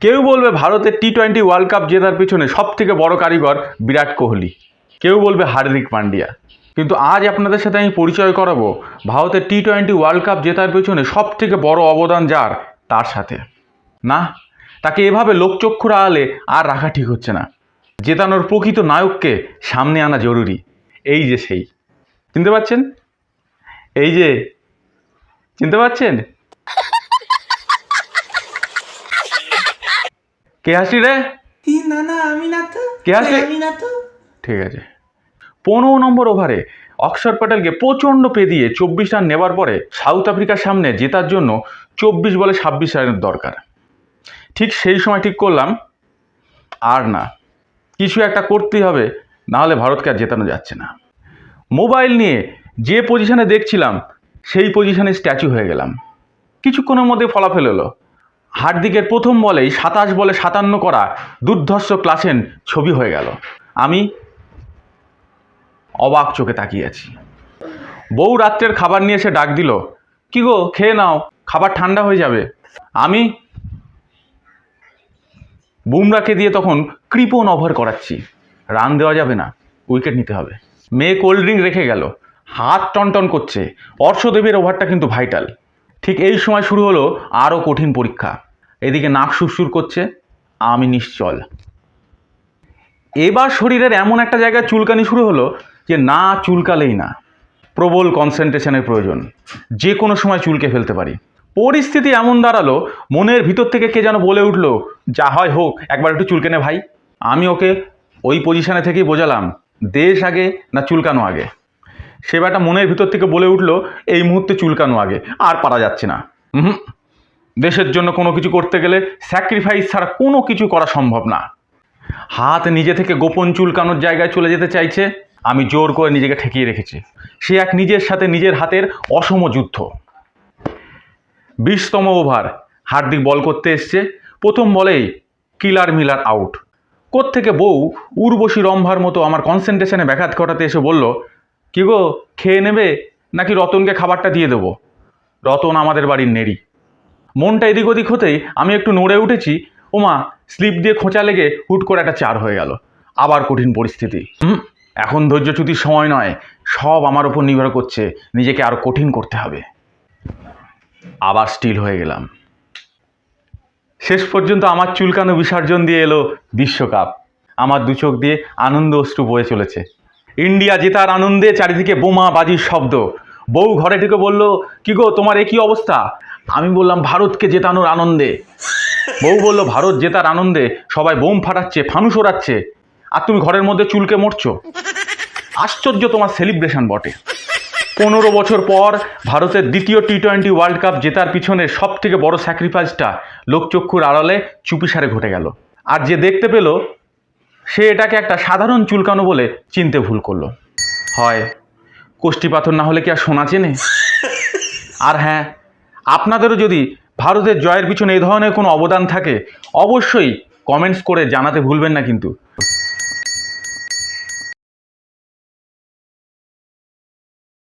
কেউ বলবে ভারতের টি-20 ওয়ার্ল্ড কাপ জেতার পিছনে সবথেকে বড় কারিগর বিরাট কোহলি, কেউ বলবে হার্দিক পান্ডিয়া। কিন্তু আজ আপনাদের সাথে আমি পরিচয় করাবো ভারতের টি-20 ওয়ার্ল্ড কাপ জেতার পিছনে সবথেকে বড় অবদান যার, তার সাথে। না, তাকে এভাবে লোকচক্ষুর আড়ালে আর রাখা ঠিক হচ্ছে না। জেতানোর প্রকৃত নায়ককে সামনে আনা জরুরি। এই যে সেই, চিনতে পারছেন? এই যে, চিনতে পারছেন? কে হাসি রে? না না আমি না তো, কে হাসি? আমি না তো। ঠিক আছে। 15 নম্বর ওভারে অক্ষর প্যাটেলকে প্রচণ্ড পেদিয়ে 24 রান নেবার পরে সাউথ আফ্রিকার সামনে জেতার জন্য 24 বলে 26 রানের দরকার। ঠিক সেই সময় ঠিক করলাম, আর না, কিছু একটা করতেই হবে, নাহলে ভারতকে আর জেতানো যাচ্ছে না। মোবাইল নিয়ে যে পজিশনে দেখছিলাম সেই পজিশনে স্ট্যাচু হয়ে গেলাম। কিছুক্ষণের মধ্যে ফলাফল হলো, হার্দিকের প্রথম বলেই 27 বলে 57 করা দুর্ধর্ষ ক্লাসেন ছবি হয়ে গেল। আমি অবাক চোখে তাকিয়ে আছি। বউ রাত্রের খাবার নিয়ে এসে ডাক দিল, কি গো খেয়ে নাও, খাবার ঠান্ডা হয়ে যাবে। আমি বুমরাকে দিয়ে তখন কৃপণ ওভার করাচ্ছি। রান দেওয়া যাবে না, উইকেট নিতে হবে। মেয়ে কোল্ড ড্রিঙ্ক রেখে গেল, হাত টনটন করছে। অর্শদেবের ওভারটা কিন্তু ভাইটাল। ঠিক এই সময় শুরু হলো আরও কঠিন পরীক্ষা। এদিকে নাক সুরসুর করছে, আমি নিশ্চল। এবার শরীরের এমন একটা জায়গায় চুলকানি শুরু হলো যে না চুলকালেই না, প্রবল কনসেন্ট্রেশনের প্রয়োজন। যে কোনো সময় চুলকে ফেলতে পারি। পরিস্থিতি এমন দাঁড়ালো, মনের ভিতর থেকে কে যেন বলে উঠলো, যা হয় হোক, একবার একটু চুলকে নে ভাই। আমি ওকে ওই পজিশনে থেকেই বোঝালাম, দেশ আগে না চুলকানো আগে। সে ব্যাটা মনের ভিতর থেকে বলে উঠলো, এই মুহূর্তে চুলকানো আগে, আর পারা যাচ্ছে না। দেশের জন্য কোনো কিছু করতে গেলে স্যাক্রিফাইস ছাড়া কোনো কিছু করা সম্ভব না। হাত নিজে থেকে গোপন চুলকানোর জায়গায় চলে যেতে চাইছে, আমি জোর করে নিজেকে ঠেকিয়ে রেখেছি। সে এক নিজের সাথে নিজের হাতের অসম যুদ্ধ। 20তম ওভার, হার্দিক বল করতে এসছে। প্রথম বলেই কিলার মিলার আউট। কোত্থেকে বউ উর্বশী রম্ভার মতো আমার কনসেন্ট্রেশনে ব্যাঘাত ঘটাতে এসে বলল, কি গো খেয়ে নেবে নাকি রতনকে খাবারটা দিয়ে দেবো? রতন আমাদের বাড়ির নেড়ি। মনটা এদিক ওদিক হতেই আমি একটু নড়ে উঠেছি। ওমা, স্লিপ দিয়ে খোঁচা লেগে হুট করে একটা 4 হয়ে গেল। আবার কঠিন পরিস্থিতি। এখন ধৈর্যচ্যুতির সময় নয়, সব আমার উপর নির্ভর করছে, নিজেকে আরো কঠিন করতে হবে। আবার স্টিল হয়ে গেলাম। শেষ পর্যন্ত আমার চুলকানো বিসর্জন দিয়ে এলো বিশ্বকাপ। আমার দু চোখ দিয়ে আনন্দ অশ্রু বয়ে চলেছে। ইন্ডিয়া জেতার আনন্দে চারিদিকে বোমা বাজির শব্দ। বউ ঘরে ঢুকে বলল, কি গো তোমার একই অবস্থা? আমি বললাম, ভারতকে জেতানোর আনন্দে। বউ বলল, ভারত জেতার আনন্দে সবাই বোম ফাটাচ্ছে, ফানুস ওড়াচ্ছে, আর তুমি ঘরের মধ্যে চুলকে মরছো। আশ্চর্য তোমার সেলিব্রেশন বটে। 15 বছর পর ভারতের দ্বিতীয় টি-20 ওয়ার্ল্ড কাপ জেতার পিছনে সব থেকে বড় স্যাক্রিফাইসটা লোকচক্ষুর আড়ালে চুপিসারে ঘটে গেল। আর যে দেখতে পেল, সে এটাকে একটা সাধারণ চুলকানো বলে চিনতে ভুল করলো। হয় কোষ্ঠী পাথর না হলে কি আর সোনা চেনে? আর হ্যাঁ, আপনাদেরও যদি ভারতের জয়ের পিছনে এই ধরনের কোনো অবদান থাকে, অবশ্যই কমেন্টস করে জানাতে ভুলবেন না কিন্তু।